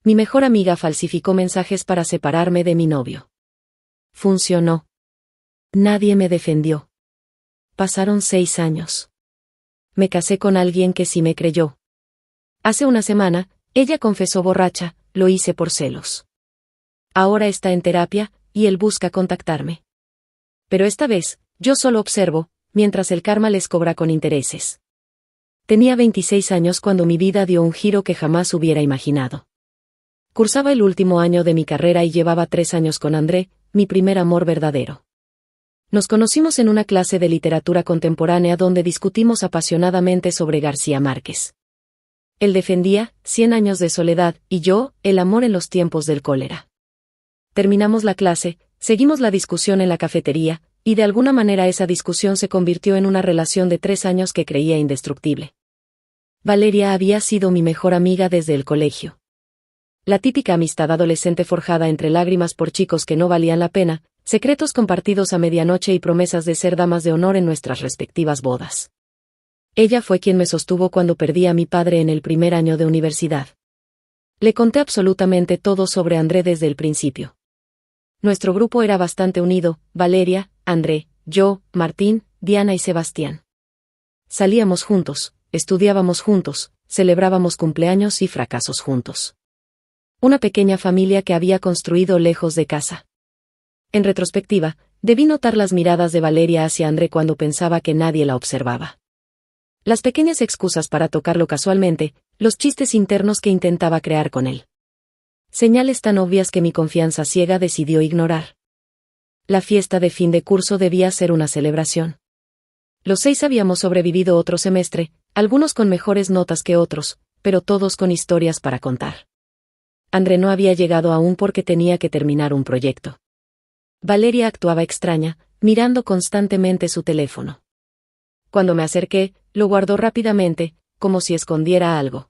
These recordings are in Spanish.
Mi mejor amiga falsificó mensajes para separarme de mi novio. Funcionó. Nadie me defendió. Pasaron 6 años. Me casé con alguien que sí me creyó. Hace una semana, ella confesó borracha, lo hice por celos. Ahora está en terapia, y él busca contactarme. Pero esta vez, yo solo observo, mientras el karma les cobra con intereses. Tenía 26 años cuando mi vida dio un giro que jamás hubiera imaginado. Cursaba el último año de mi carrera y llevaba 3 años con André, mi primer amor verdadero. Nos conocimos en una clase de literatura contemporánea donde discutimos apasionadamente sobre García Márquez. Él defendía 100 años de soledad, y yo, el amor en los tiempos del cólera. Terminamos la clase, seguimos la discusión en la cafetería, y de alguna manera esa discusión se convirtió en una relación de 3 años que creía indestructible. Valeria había sido mi mejor amiga desde el colegio. La típica amistad adolescente forjada entre lágrimas por chicos que no valían la pena, secretos compartidos a medianoche y promesas de ser damas de honor en nuestras respectivas bodas. Ella fue quien me sostuvo cuando perdí a mi padre en el primer año de universidad. Le conté absolutamente todo sobre André desde el principio. Nuestro grupo era bastante unido: Valeria, André, yo, Martín, Diana y Sebastián. Salíamos juntos, estudiábamos juntos, celebrábamos cumpleaños y fracasos juntos. Una pequeña familia que había construido lejos de casa. En retrospectiva, debí notar las miradas de Valeria hacia André cuando pensaba que nadie la observaba. Las pequeñas excusas para tocarlo casualmente, los chistes internos que intentaba crear con él. Señales tan obvias que mi confianza ciega decidió ignorar. La fiesta de fin de curso debía ser una celebración. Los 6 habíamos sobrevivido otro semestre, algunos con mejores notas que otros, pero todos con historias para contar. André no había llegado aún porque tenía que terminar un proyecto. Valeria actuaba extraña, mirando constantemente su teléfono. Cuando me acerqué, lo guardó rápidamente, como si escondiera algo.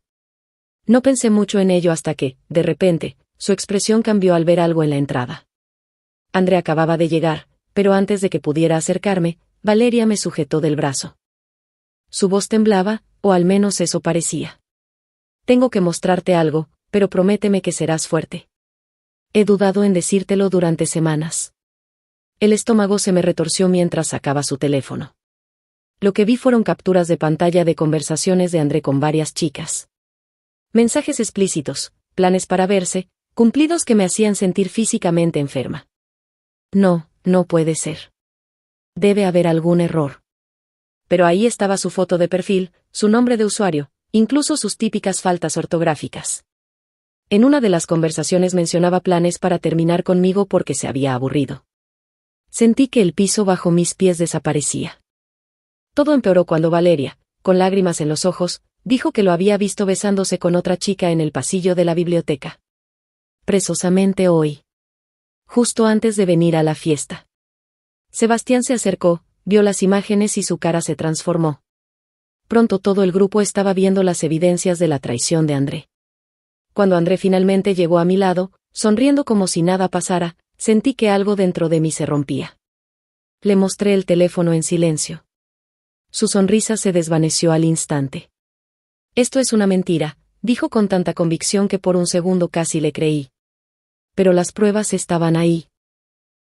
No pensé mucho en ello hasta que, de repente, su expresión cambió al ver algo en la entrada. André acababa de llegar, pero antes de que pudiera acercarme, Valeria me sujetó del brazo. Su voz temblaba, o al menos eso parecía. Tengo que mostrarte algo, pero prométeme que serás fuerte. He dudado en decírtelo durante semanas. El estómago se me retorció mientras sacaba su teléfono. Lo que vi fueron capturas de pantalla de conversaciones de André con varias chicas. Mensajes explícitos, planes para verse, cumplidos que me hacían sentir físicamente enferma. No, no puede ser. Debe haber algún error. Pero ahí estaba su foto de perfil, su nombre de usuario, incluso sus típicas faltas ortográficas. En una de las conversaciones mencionaba planes para terminar conmigo porque se había aburrido. Sentí que el piso bajo mis pies desaparecía. Todo empeoró cuando Valeria, con lágrimas en los ojos, dijo que lo había visto besándose con otra chica en el pasillo de la biblioteca. Precisamente hoy. Justo antes de venir a la fiesta. Sebastián se acercó, vio las imágenes y su cara se transformó. Pronto todo el grupo estaba viendo las evidencias de la traición de André. Cuando André finalmente llegó a mi lado, sonriendo como si nada pasara, sentí que algo dentro de mí se rompía. Le mostré el teléfono en silencio. Su sonrisa se desvaneció al instante. Esto es una mentira, dijo con tanta convicción que por un segundo casi le creí. Pero las pruebas estaban ahí.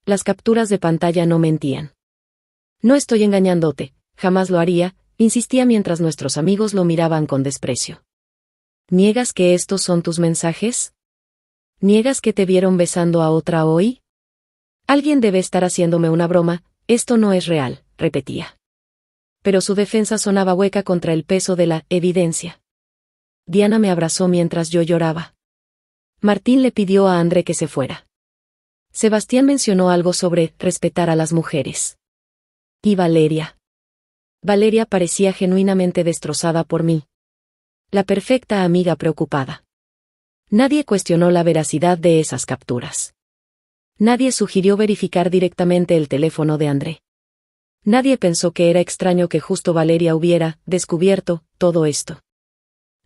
Las capturas de pantalla no mentían. No estoy engañándote, jamás lo haría, insistía mientras nuestros amigos lo miraban con desprecio. ¿Niegas que estos son tus mensajes? ¿Niegas que te vieron besando a otra hoy? Alguien debe estar haciéndome una broma, esto no es real, repetía. Pero su defensa sonaba hueca contra el peso de la evidencia. Diana me abrazó mientras yo lloraba. Martín le pidió a André que se fuera. Sebastián mencionó algo sobre respetar a las mujeres. ¿Y Valeria? Valeria parecía genuinamente destrozada por mí. La perfecta amiga preocupada. Nadie cuestionó la veracidad de esas capturas. Nadie sugirió verificar directamente el teléfono de André. Nadie pensó que era extraño que justo Valeria hubiera descubierto todo esto.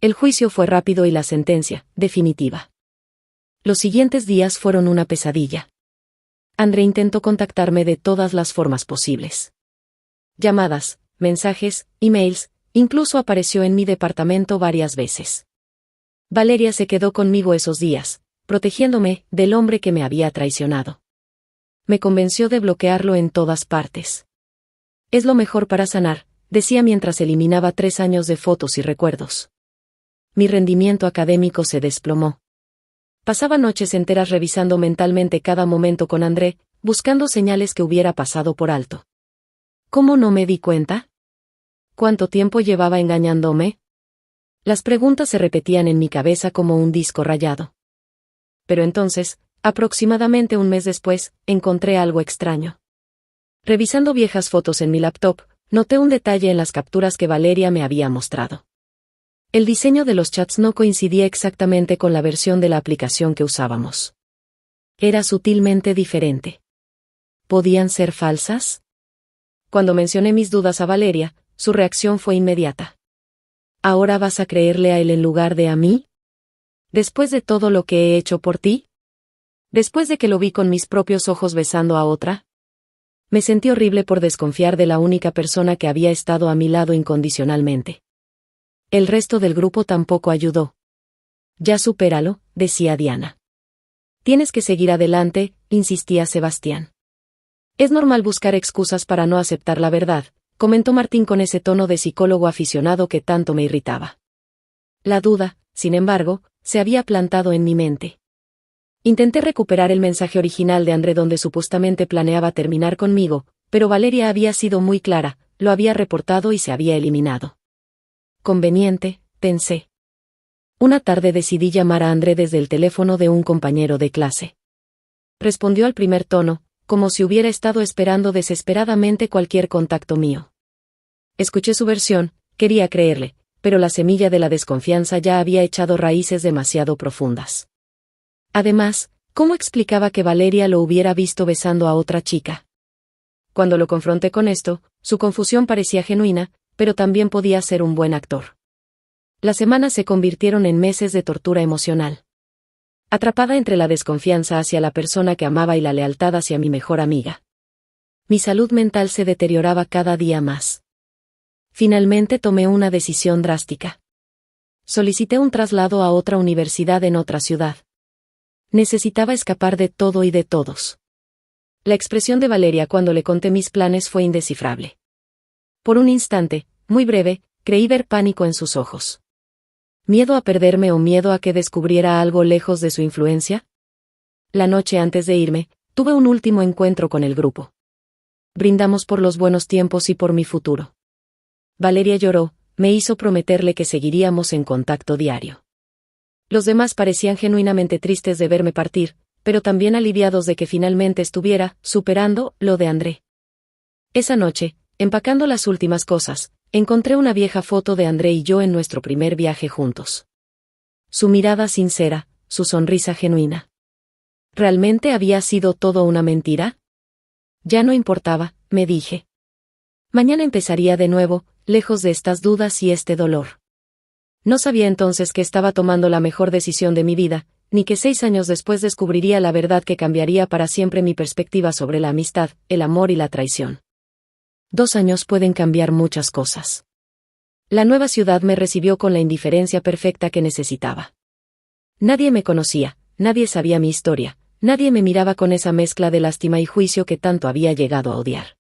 El juicio fue rápido y la sentencia, definitiva. Los siguientes días fueron una pesadilla. André intentó contactarme de todas las formas posibles. Llamadas, mensajes, emails, incluso apareció en mi departamento varias veces. Valeria se quedó conmigo esos días, protegiéndome del hombre que me había traicionado. Me convenció de bloquearlo en todas partes. Es lo mejor para sanar, decía mientras eliminaba 3 años de fotos y recuerdos. Mi rendimiento académico se desplomó. Pasaba noches enteras revisando mentalmente cada momento con André, buscando señales que hubiera pasado por alto. ¿Cómo no me di cuenta? ¿Cuánto tiempo llevaba engañándome? Las preguntas se repetían en mi cabeza como un disco rayado. Pero entonces, aproximadamente un mes después, encontré algo extraño. Revisando viejas fotos en mi laptop, noté un detalle en las capturas que Valeria me había mostrado. El diseño de los chats no coincidía exactamente con la versión de la aplicación que usábamos. Era sutilmente diferente. ¿Podían ser falsas? Cuando mencioné mis dudas a Valeria, su reacción fue inmediata. ¿Ahora vas a creerle a él en lugar de a mí? ¿Después de todo lo que he hecho por ti? ¿Después de que lo vi con mis propios ojos besando a otra? Me sentí horrible por desconfiar de la única persona que había estado a mi lado incondicionalmente. El resto del grupo tampoco ayudó. Ya supéralo, decía Diana. Tienes que seguir adelante, insistía Sebastián. Es normal buscar excusas para no aceptar la verdad, comentó Martín con ese tono de psicólogo aficionado que tanto me irritaba. La duda, sin embargo, se había plantado en mi mente. Intenté recuperar el mensaje original de André donde supuestamente planeaba terminar conmigo, pero Valeria había sido muy clara, lo había reportado y se había eliminado. Conveniente, pensé. Una tarde decidí llamar a André desde el teléfono de un compañero de clase. Respondió al primer tono, como si hubiera estado esperando desesperadamente cualquier contacto mío. Escuché su versión, quería creerle, pero la semilla de la desconfianza ya había echado raíces demasiado profundas. Además, ¿cómo explicaba que Valeria lo hubiera visto besando a otra chica? Cuando lo confronté con esto, su confusión parecía genuina, pero también podía ser un buen actor. Las semanas se convirtieron en meses de tortura emocional. Atrapada entre la desconfianza hacia la persona que amaba y la lealtad hacia mi mejor amiga. Mi salud mental se deterioraba cada día más. Finalmente tomé una decisión drástica. Solicité un traslado a otra universidad en otra ciudad. Necesitaba escapar de todo y de todos. La expresión de Valeria cuando le conté mis planes fue indescifrable. Por un instante, muy breve, creí ver pánico en sus ojos. ¿Miedo a perderme o miedo a que descubriera algo lejos de su influencia? La noche antes de irme, tuve un último encuentro con el grupo. Brindamos por los buenos tiempos y por mi futuro. Valeria lloró, me hizo prometerle que seguiríamos en contacto diario. Los demás parecían genuinamente tristes de verme partir, pero también aliviados de que finalmente estuviera superando lo de André. Esa noche, empacando las últimas cosas, encontré una vieja foto de André y yo en nuestro primer viaje juntos. Su mirada sincera, su sonrisa genuina. ¿Realmente había sido todo una mentira? Ya no importaba, me dije. Mañana empezaría de nuevo, lejos de estas dudas y este dolor. No sabía entonces que estaba tomando la mejor decisión de mi vida, ni que 6 años después descubriría la verdad que cambiaría para siempre mi perspectiva sobre la amistad, el amor y la traición. 2 años pueden cambiar muchas cosas. La nueva ciudad me recibió con la indiferencia perfecta que necesitaba. Nadie me conocía, nadie sabía mi historia, nadie me miraba con esa mezcla de lástima y juicio que tanto había llegado a odiar.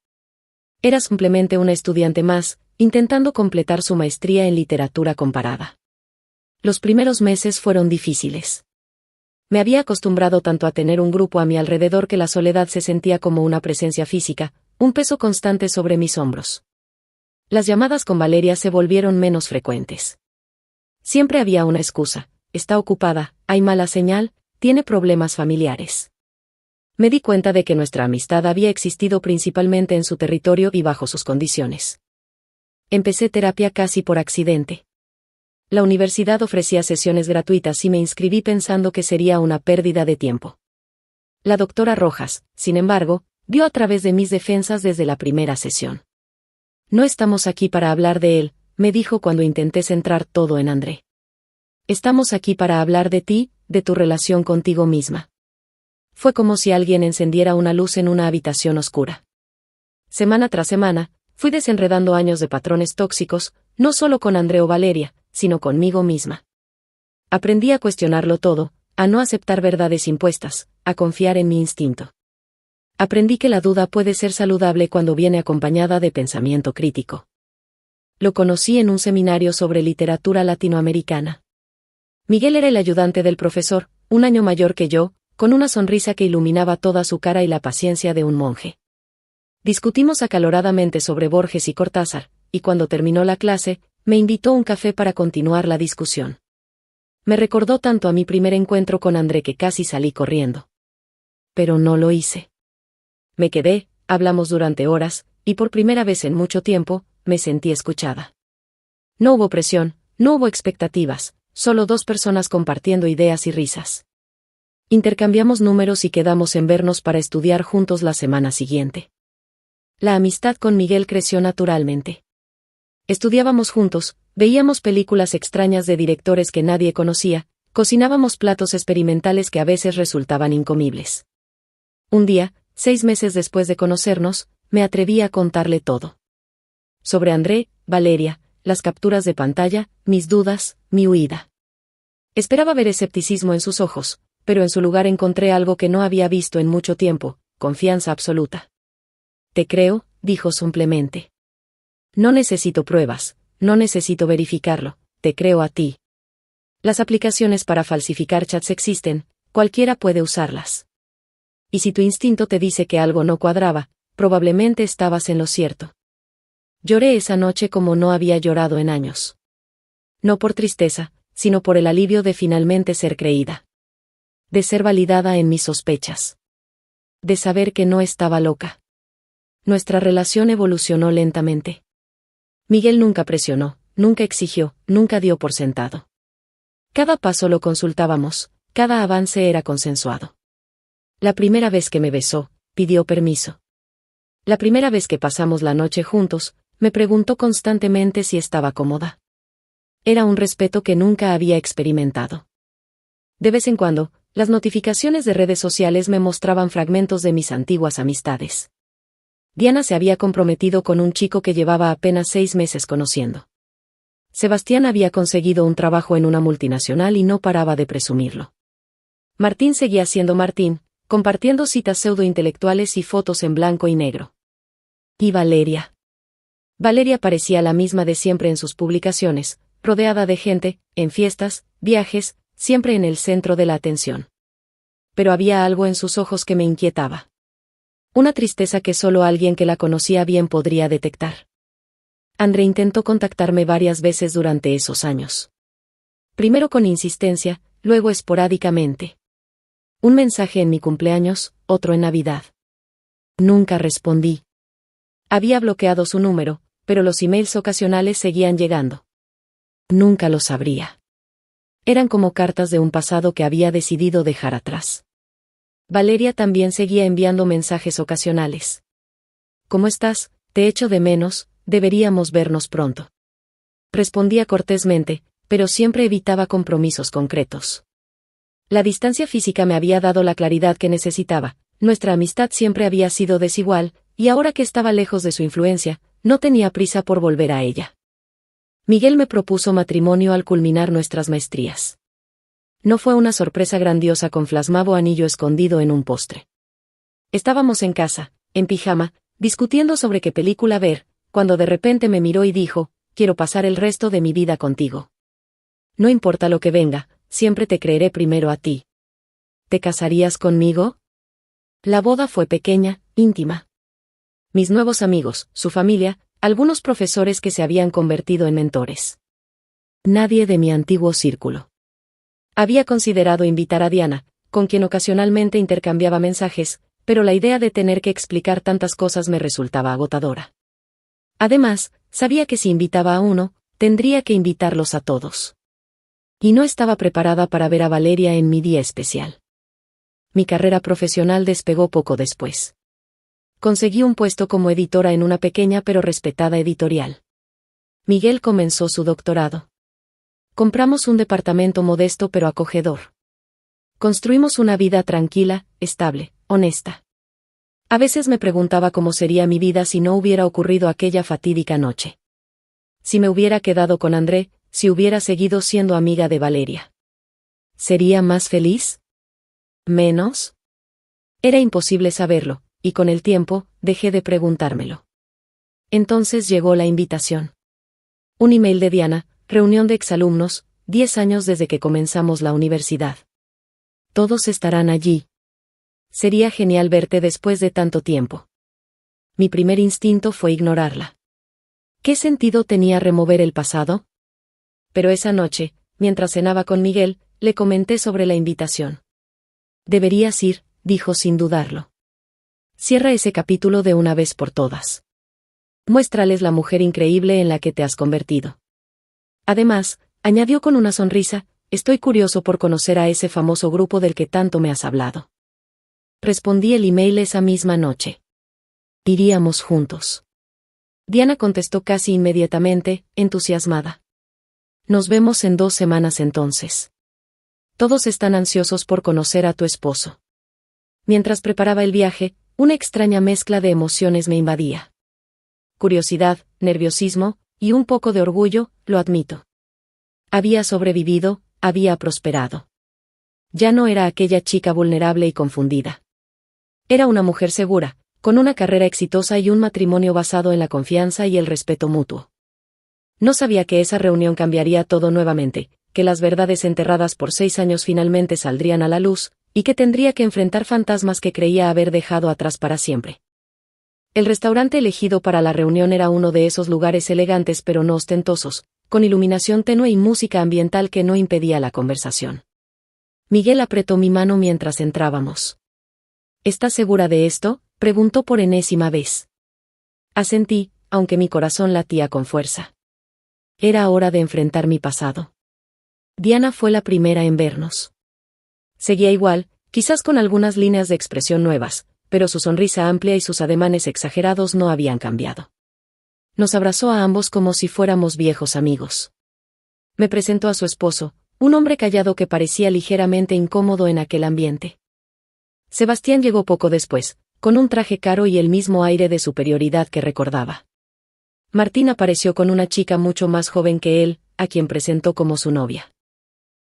Era simplemente una estudiante más, intentando completar su maestría en literatura comparada. Los primeros meses fueron difíciles. Me había acostumbrado tanto a tener un grupo a mi alrededor que la soledad se sentía como una presencia física, un peso constante sobre mis hombros. Las llamadas con Valeria se volvieron menos frecuentes. Siempre había una excusa: está ocupada, hay mala señal, tiene problemas familiares. Me di cuenta de que nuestra amistad había existido principalmente en su territorio y bajo sus condiciones. Empecé terapia casi por accidente. La universidad ofrecía sesiones gratuitas y me inscribí pensando que sería una pérdida de tiempo. La doctora Rojas, sin embargo, vio a través de mis defensas desde la primera sesión. No estamos aquí para hablar de él, me dijo cuando intenté centrar todo en André. Estamos aquí para hablar de ti, de tu relación contigo misma. Fue como si alguien encendiera una luz en una habitación oscura. Semana tras semana, fui desenredando años de patrones tóxicos, no solo con André o Valeria, sino conmigo misma. Aprendí a cuestionarlo todo, a no aceptar verdades impuestas, a confiar en mi instinto. Aprendí que la duda puede ser saludable cuando viene acompañada de pensamiento crítico. Lo conocí en un seminario sobre literatura latinoamericana. Miguel era el ayudante del profesor, un año mayor que yo, con una sonrisa que iluminaba toda su cara y la paciencia de un monje. Discutimos acaloradamente sobre Borges y Cortázar, y cuando terminó la clase, me invitó a un café para continuar la discusión. Me recordó tanto a mi primer encuentro con André que casi salí corriendo. Pero no lo hice. Me quedé, hablamos durante horas, y por primera vez en mucho tiempo, me sentí escuchada. No hubo presión, no hubo expectativas, solo dos personas compartiendo ideas y risas. Intercambiamos números y quedamos en vernos para estudiar juntos la semana siguiente. La amistad con Miguel creció naturalmente. Estudiábamos juntos, veíamos películas extrañas de directores que nadie conocía, cocinábamos platos experimentales que a veces resultaban incomibles. Un día, 6 meses después de conocernos, me atreví a contarle todo. Sobre André, Valeria, las capturas de pantalla, mis dudas, mi huida. Esperaba ver escepticismo en sus ojos, pero en su lugar encontré algo que no había visto en mucho tiempo, confianza absoluta. Te creo, dijo simplemente. No necesito pruebas, no necesito verificarlo, te creo a ti. Las aplicaciones para falsificar chats existen, cualquiera puede usarlas. Y si tu instinto te dice que algo no cuadraba, probablemente estabas en lo cierto. Lloré esa noche como no había llorado en años. No por tristeza, sino por el alivio de finalmente ser creída. De ser validada en mis sospechas. De saber que no estaba loca. Nuestra relación evolucionó lentamente. Miguel nunca presionó, nunca exigió, nunca dio por sentado. Cada paso lo consultábamos, cada avance era consensuado. La primera vez que me besó, pidió permiso. La primera vez que pasamos la noche juntos, me preguntó constantemente si estaba cómoda. Era un respeto que nunca había experimentado. De vez en cuando, las notificaciones de redes sociales me mostraban fragmentos de mis antiguas amistades. Diana se había comprometido con un chico que llevaba apenas 6 meses conociendo. Sebastián había conseguido un trabajo en una multinacional y no paraba de presumirlo. Martín seguía siendo Martín, compartiendo citas pseudointelectuales y fotos en blanco y negro. ¿Y Valeria? Valeria parecía la misma de siempre en sus publicaciones, rodeada de gente, en fiestas, viajes, siempre en el centro de la atención. Pero había algo en sus ojos que me inquietaba. Una tristeza que solo alguien que la conocía bien podría detectar. André intentó contactarme varias veces durante esos años. Primero con insistencia, luego esporádicamente. Un mensaje en mi cumpleaños, otro en Navidad. Nunca respondí. Había bloqueado su número, pero los emails ocasionales seguían llegando. Nunca lo sabría. Eran como cartas de un pasado que había decidido dejar atrás. Valeria también seguía enviando mensajes ocasionales. ¿Cómo estás? Te echo de menos, deberíamos vernos pronto. Respondía cortésmente, pero siempre evitaba compromisos concretos. La distancia física me había dado la claridad que necesitaba, nuestra amistad siempre había sido desigual, y ahora que estaba lejos de su influencia, no tenía prisa por volver a ella. Miguel me propuso matrimonio al culminar nuestras maestrías. No fue una sorpresa grandiosa con flasmado anillo escondido en un postre. Estábamos en casa, en pijama, discutiendo sobre qué película ver, cuando de repente me miró y dijo, quiero pasar el resto de mi vida contigo. No importa lo que venga, siempre te creeré primero a ti. ¿Te casarías conmigo? La boda fue pequeña, íntima. Mis nuevos amigos, su familia, algunos profesores que se habían convertido en mentores. Nadie de mi antiguo círculo. Había considerado invitar a Diana, con quien ocasionalmente intercambiaba mensajes, pero la idea de tener que explicar tantas cosas me resultaba agotadora. Además, sabía que si invitaba a uno, tendría que invitarlos a todos. Y no estaba preparada para ver a Valeria en mi día especial. Mi carrera profesional despegó poco después. Conseguí un puesto como editora en una pequeña pero respetada editorial. Miguel comenzó su doctorado. Compramos un departamento modesto pero acogedor. Construimos una vida tranquila, estable, honesta. A veces me preguntaba cómo sería mi vida si no hubiera ocurrido aquella fatídica noche. Si me hubiera quedado con André, si hubiera seguido siendo amiga de Valeria. ¿Sería más feliz? ¿Menos? Era imposible saberlo, y con el tiempo, dejé de preguntármelo. Entonces llegó la invitación. Un email de Diana, reunión de exalumnos, 10 años desde que comenzamos la universidad. Todos estarán allí. Sería genial verte después de tanto tiempo. Mi primer instinto fue ignorarla. ¿Qué sentido tenía remover el pasado? Pero esa noche, mientras cenaba con Miguel, le comenté sobre la invitación. Deberías ir, dijo sin dudarlo. Cierra ese capítulo de una vez por todas. Muéstrales la mujer increíble en la que te has convertido. Además, añadió con una sonrisa, estoy curioso por conocer a ese famoso grupo del que tanto me has hablado. Respondí el email esa misma noche. Iríamos juntos. Diana contestó casi inmediatamente, entusiasmada. Nos vemos en 2 semanas entonces. Todos están ansiosos por conocer a tu esposo. Mientras preparaba el viaje, una extraña mezcla de emociones me invadía. Curiosidad, nerviosismo, y un poco de orgullo, lo admito. Había sobrevivido, había prosperado. Ya no era aquella chica vulnerable y confundida. Era una mujer segura, con una carrera exitosa y un matrimonio basado en la confianza y el respeto mutuo. No sabía que esa reunión cambiaría todo nuevamente, que las verdades enterradas por 6 años finalmente saldrían a la luz, y que tendría que enfrentar fantasmas que creía haber dejado atrás para siempre. El restaurante elegido para la reunión era uno de esos lugares elegantes pero no ostentosos, con iluminación tenue y música ambiental que no impedía la conversación. Miguel apretó mi mano mientras entrábamos. ¿Estás segura de esto?, preguntó por enésima vez. Asentí, aunque mi corazón latía con fuerza. Era hora de enfrentar mi pasado. Diana fue la primera en vernos. Seguía igual, quizás con algunas líneas de expresión nuevas, pero su sonrisa amplia y sus ademanes exagerados no habían cambiado. Nos abrazó a ambos como si fuéramos viejos amigos. Me presentó a su esposo, un hombre callado que parecía ligeramente incómodo en aquel ambiente. Sebastián llegó poco después, con un traje caro y el mismo aire de superioridad que recordaba. Martín apareció con una chica mucho más joven que él, a quien presentó como su novia.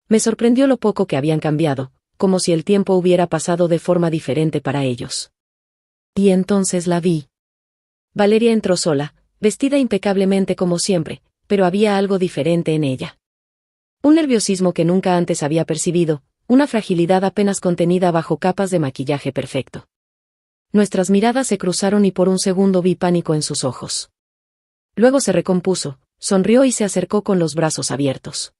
Me sorprendió lo poco que habían cambiado, como si el tiempo hubiera pasado de forma diferente para ellos. Y entonces la vi. Valeria entró sola, vestida impecablemente como siempre, pero había algo diferente en ella. Un nerviosismo que nunca antes había percibido, una fragilidad apenas contenida bajo capas de maquillaje perfecto. Nuestras miradas se cruzaron y por un segundo vi pánico en sus ojos. Luego se recompuso, sonrió y se acercó con los brazos abiertos.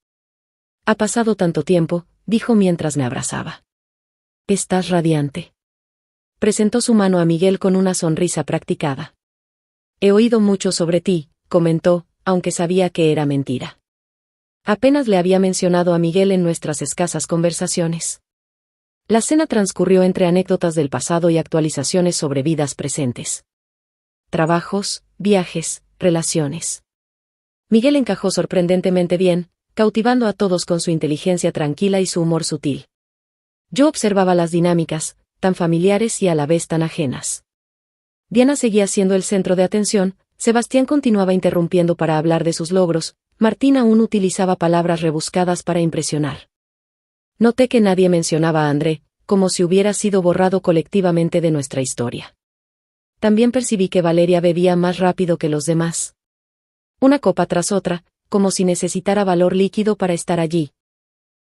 Ha pasado tanto tiempo, dijo mientras me abrazaba. Estás radiante. Presentó su mano a Miguel con una sonrisa practicada. He oído mucho sobre ti, comentó, aunque sabía que era mentira. Apenas le había mencionado a Miguel en nuestras escasas conversaciones. La cena transcurrió entre anécdotas del pasado y actualizaciones sobre vidas presentes. Trabajos, viajes, relaciones. Miguel encajó sorprendentemente bien, cautivando a todos con su inteligencia tranquila y su humor sutil. Yo observaba las dinámicas, tan familiares y a la vez tan ajenas. Diana seguía siendo el centro de atención, Sebastián continuaba interrumpiendo para hablar de sus logros, Martín aún utilizaba palabras rebuscadas para impresionar. Noté que nadie mencionaba a André, como si hubiera sido borrado colectivamente de nuestra historia. También percibí que Valeria bebía más rápido que los demás. Una copa tras otra, como si necesitara valor líquido para estar allí.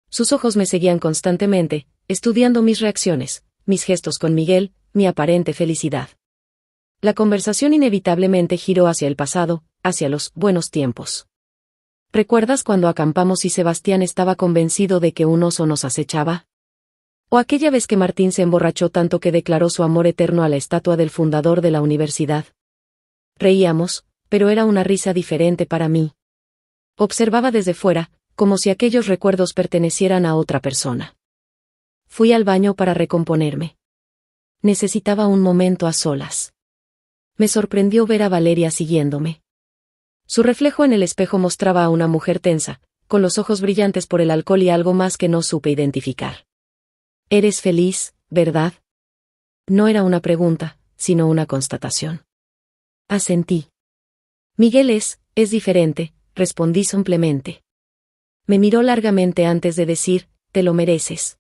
Sus ojos me seguían constantemente, estudiando mis reacciones, mis gestos con Miguel, mi aparente felicidad. La conversación inevitablemente giró hacia el pasado, hacia los buenos tiempos. ¿Recuerdas cuando acampamos y Sebastián estaba convencido de que un oso nos acechaba? ¿O aquella vez que Martín se emborrachó tanto que declaró su amor eterno a la estatua del fundador de la universidad? Reíamos, pero era una risa diferente para mí. Observaba desde fuera, como si aquellos recuerdos pertenecieran a otra persona. Fui al baño para recomponerme. Necesitaba un momento a solas. Me sorprendió ver a Valeria siguiéndome. Su reflejo en el espejo mostraba a una mujer tensa, con los ojos brillantes por el alcohol y algo más que no supe identificar. «Eres feliz, ¿verdad?» No era una pregunta, sino una constatación. Asentí. «Miguel es diferente», respondí simplemente. Me miró largamente antes de decir, te lo mereces.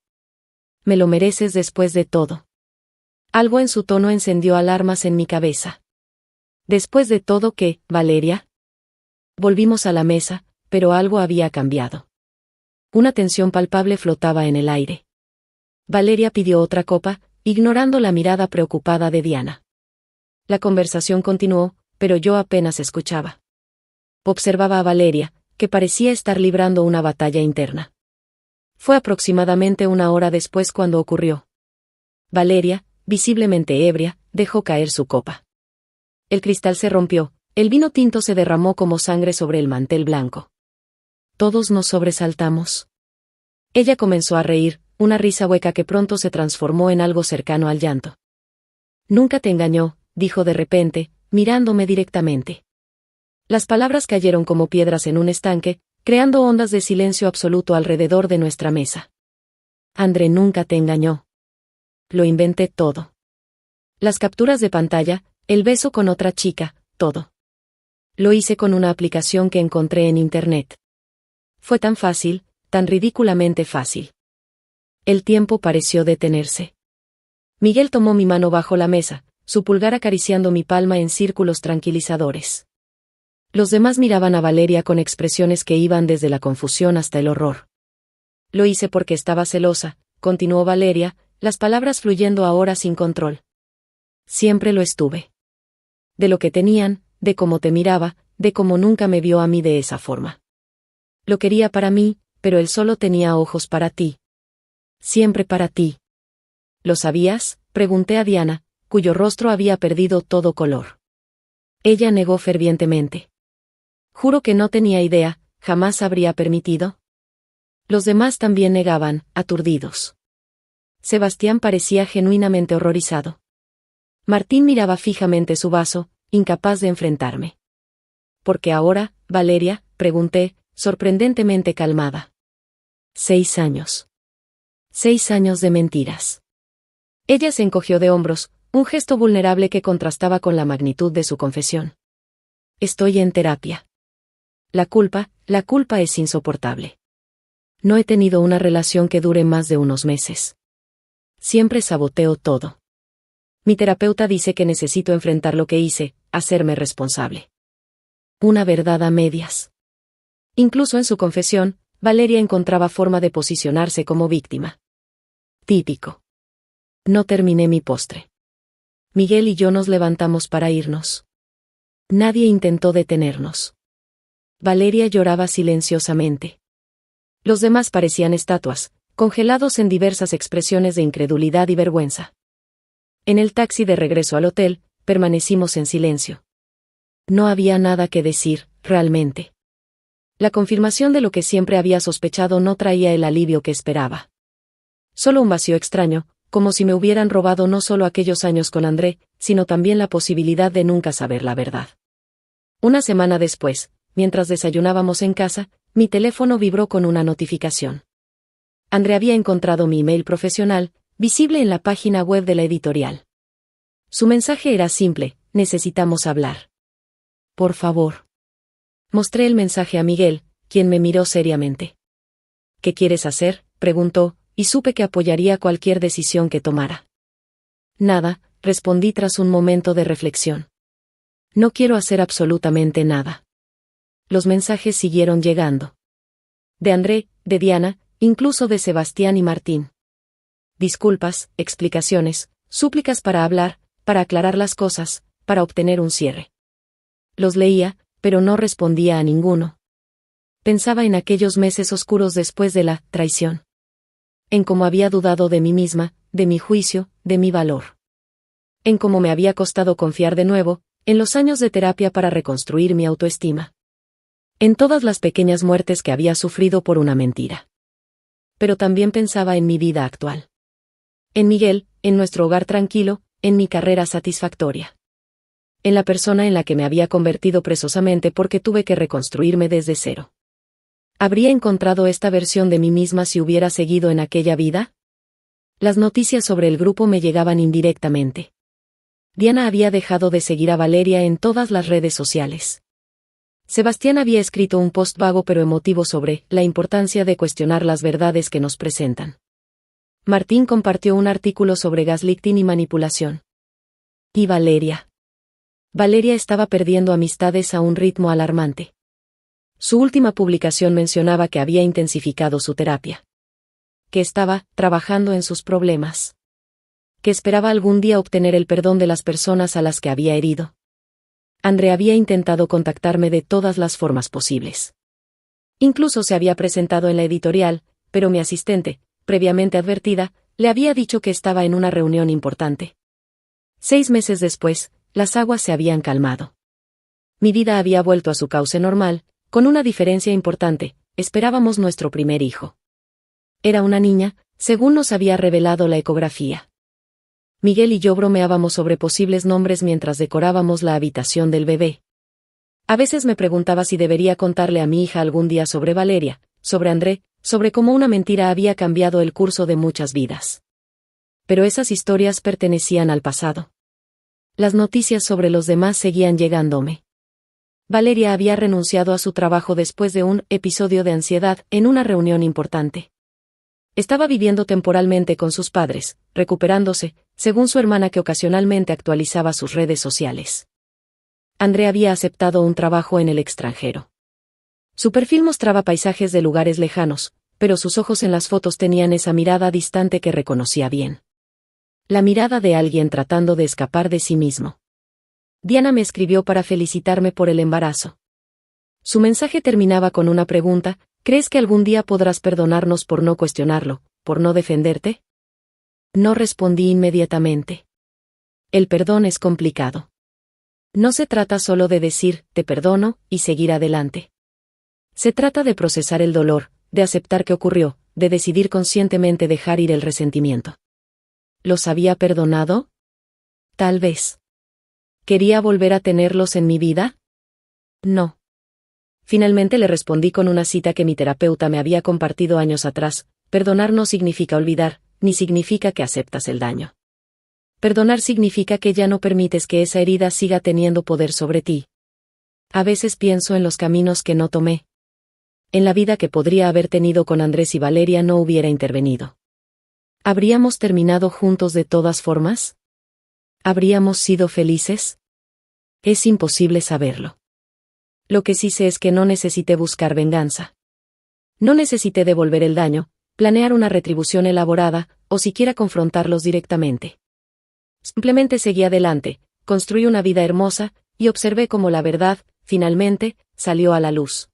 Me lo mereces después de todo. Algo en su tono encendió alarmas en mi cabeza. ¿Después de todo qué, Valeria? Volvimos a la mesa, pero algo había cambiado. Una tensión palpable flotaba en el aire. Valeria pidió otra copa, ignorando la mirada preocupada de Diana. La conversación continuó, pero yo apenas escuchaba. Observaba a Valeria, que parecía estar librando una batalla interna. Fue aproximadamente una hora después cuando ocurrió. Valeria, visiblemente ebria, dejó caer su copa. El cristal se rompió, el vino tinto se derramó como sangre sobre el mantel blanco. Todos nos sobresaltamos. Ella comenzó a reír, una risa hueca que pronto se transformó en algo cercano al llanto. Nunca te engañó, dijo de repente, mirándome directamente. Las palabras cayeron como piedras en un estanque, creando ondas de silencio absoluto alrededor de nuestra mesa. André nunca te engañó. Lo inventé todo. Las capturas de pantalla, el beso con otra chica, todo. Lo hice con una aplicación que encontré en internet. Fue tan fácil, tan ridículamente fácil. El tiempo pareció detenerse. Miguel tomó mi mano bajo la mesa, su pulgar acariciando mi palma en círculos tranquilizadores. Los demás miraban a Valeria con expresiones que iban desde la confusión hasta el horror. Lo hice porque estaba celosa, continuó Valeria, las palabras fluyendo ahora sin control. Siempre lo estuve. De lo que tenían, de cómo te miraba, de cómo nunca me vio a mí de esa forma. Lo quería para mí, pero él solo tenía ojos para ti. Siempre para ti. ¿Lo sabías?, pregunté a Diana, cuyo rostro había perdido todo color. Ella negó fervientemente. Juro que no tenía idea, jamás habría permitido. Los demás también negaban, aturdidos. Sebastián parecía genuinamente horrorizado. Martín miraba fijamente su vaso, incapaz de enfrentarme. ¿Por qué ahora, Valeria?, pregunté, sorprendentemente calmada. 6 años. 6 años de mentiras. Ella se encogió de hombros, un gesto vulnerable que contrastaba con la magnitud de su confesión. Estoy en terapia. La culpa es insoportable. No he tenido una relación que dure más de unos meses. Siempre saboteo todo. Mi terapeuta dice que necesito enfrentar lo que hice, hacerme responsable. Una verdad a medias. Incluso en su confesión, Valeria encontraba forma de posicionarse como víctima. Típico. No terminé mi postre. Miguel y yo nos levantamos para irnos. Nadie intentó detenernos. Valeria lloraba silenciosamente. Los demás parecían estatuas, congelados en diversas expresiones de incredulidad y vergüenza. En el taxi de regreso al hotel, permanecimos en silencio. No había nada que decir, realmente. La confirmación de lo que siempre había sospechado no traía el alivio que esperaba. Solo un vacío extraño, como si me hubieran robado no solo aquellos años con André, sino también la posibilidad de nunca saber la verdad. Una semana después, mientras desayunábamos en casa, mi teléfono vibró con una notificación. André había encontrado mi email profesional, visible en la página web de la editorial. Su mensaje era simple: necesitamos hablar. Por favor. Mostré el mensaje a Miguel, quien me miró seriamente. ¿Qué quieres hacer?, preguntó, y supe que apoyaría cualquier decisión que tomara. Nada, respondí tras un momento de reflexión. No quiero hacer absolutamente nada. Los mensajes siguieron llegando. De André, de Diana, incluso de Sebastián y Martín. Disculpas, explicaciones, súplicas para hablar, para aclarar las cosas, para obtener un cierre. Los leía, pero no respondía a ninguno. Pensaba en aquellos meses oscuros después de la traición. En cómo había dudado de mí misma, de mi juicio, de mi valor. En cómo me había costado confiar de nuevo, en los años de terapia para reconstruir mi autoestima. En todas las pequeñas muertes que había sufrido por una mentira. Pero también pensaba en mi vida actual. En Miguel, en nuestro hogar tranquilo, en mi carrera satisfactoria. En la persona en la que me había convertido precisamente porque tuve que reconstruirme desde cero. ¿Habría encontrado esta versión de mí misma si hubiera seguido en aquella vida? Las noticias sobre el grupo me llegaban indirectamente. Diana había dejado de seguir a Valeria en todas las redes sociales. Sebastián había escrito un post vago pero emotivo sobre la importancia de cuestionar las verdades que nos presentan. Martín compartió un artículo sobre gaslighting y manipulación. ¿Y Valeria? Valeria estaba perdiendo amistades a un ritmo alarmante. Su última publicación mencionaba que había intensificado su terapia. Que estaba trabajando en sus problemas. Que esperaba algún día obtener el perdón de las personas a las que había herido. André había intentado contactarme de todas las formas posibles. Incluso se había presentado en la editorial, pero mi asistente, previamente advertida, le había dicho que estaba en una reunión importante. 6 meses después, las aguas se habían calmado. Mi vida había vuelto a su cauce normal, con una diferencia importante: esperábamos nuestro primer hijo. Era una niña, según nos había revelado la ecografía. Miguel y yo bromeábamos sobre posibles nombres mientras decorábamos la habitación del bebé. A veces me preguntaba si debería contarle a mi hija algún día sobre Valeria, sobre André, sobre cómo una mentira había cambiado el curso de muchas vidas. Pero esas historias pertenecían al pasado. Las noticias sobre los demás seguían llegándome. Valeria había renunciado a su trabajo después de un episodio de ansiedad en una reunión importante. Estaba viviendo temporalmente con sus padres, recuperándose, según su hermana que ocasionalmente actualizaba sus redes sociales. André había aceptado un trabajo en el extranjero. Su perfil mostraba paisajes de lugares lejanos, pero sus ojos en las fotos tenían esa mirada distante que reconocía bien. La mirada de alguien tratando de escapar de sí mismo. Diana me escribió para felicitarme por el embarazo. Su mensaje terminaba con una pregunta: ¿crees que algún día podrás perdonarnos por no cuestionarlo, por no defenderte? No respondí inmediatamente. El perdón es complicado. No se trata solo de decir, te perdono, y seguir adelante. Se trata de procesar el dolor, de aceptar que ocurrió, de decidir conscientemente dejar ir el resentimiento. ¿Los había perdonado? Tal vez. ¿Quería volver a tenerlos en mi vida? No. Finalmente le respondí con una cita que mi terapeuta me había compartido años atrás: perdonar no significa olvidar, ni significa que aceptas el daño. Perdonar significa que ya no permites que esa herida siga teniendo poder sobre ti. A veces pienso en los caminos que no tomé. En la vida que podría haber tenido con Andrés si Valeria no hubiera intervenido. ¿Habríamos terminado juntos de todas formas? ¿Habríamos sido felices? Es imposible saberlo. Lo que sí sé es que no necesité buscar venganza. No necesité devolver el daño, planear una retribución elaborada, o siquiera confrontarlos directamente. Simplemente seguí adelante, construí una vida hermosa, y observé cómo la verdad, finalmente, salió a la luz.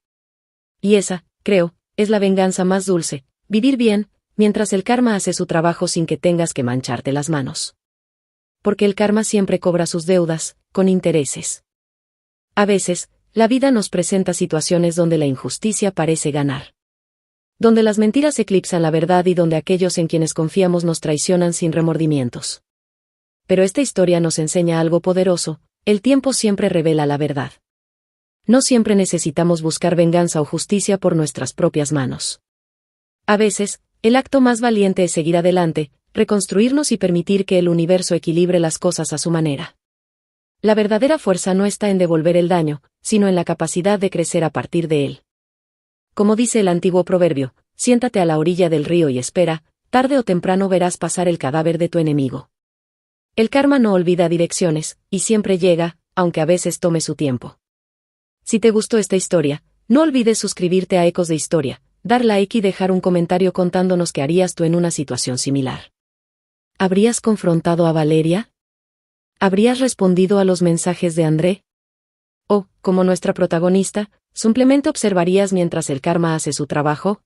Y esa, creo, es la venganza más dulce: vivir bien, mientras el karma hace su trabajo sin que tengas que mancharte las manos. Porque el karma siempre cobra sus deudas, con intereses. A veces, la vida nos presenta situaciones donde la injusticia parece ganar. Donde las mentiras eclipsan la verdad y donde aquellos en quienes confiamos nos traicionan sin remordimientos. Pero esta historia nos enseña algo poderoso: el tiempo siempre revela la verdad. No siempre necesitamos buscar venganza o justicia por nuestras propias manos. A veces, el acto más valiente es seguir adelante, reconstruirnos y permitir que el universo equilibre las cosas a su manera. La verdadera fuerza no está en devolver el daño, sino en la capacidad de crecer a partir de él. Como dice el antiguo proverbio: siéntate a la orilla del río y espera, tarde o temprano verás pasar el cadáver de tu enemigo. El karma no olvida direcciones, y siempre llega, aunque a veces tome su tiempo. Si te gustó esta historia, no olvides suscribirte a Ecos de Historia, dar like y dejar un comentario contándonos qué harías tú en una situación similar. ¿Habrías confrontado a Valeria? ¿Habrías respondido a los mensajes de André? ¿O, como nuestra protagonista, simplemente observarías mientras el karma hace su trabajo?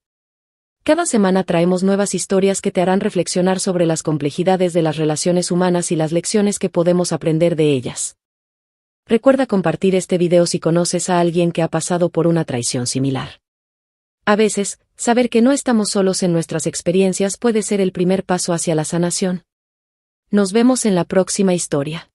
Cada semana traemos nuevas historias que te harán reflexionar sobre las complejidades de las relaciones humanas y las lecciones que podemos aprender de ellas. Recuerda compartir este video si conoces a alguien que ha pasado por una traición similar. A veces, saber que no estamos solos en nuestras experiencias puede ser el primer paso hacia la sanación. Nos vemos en la próxima historia.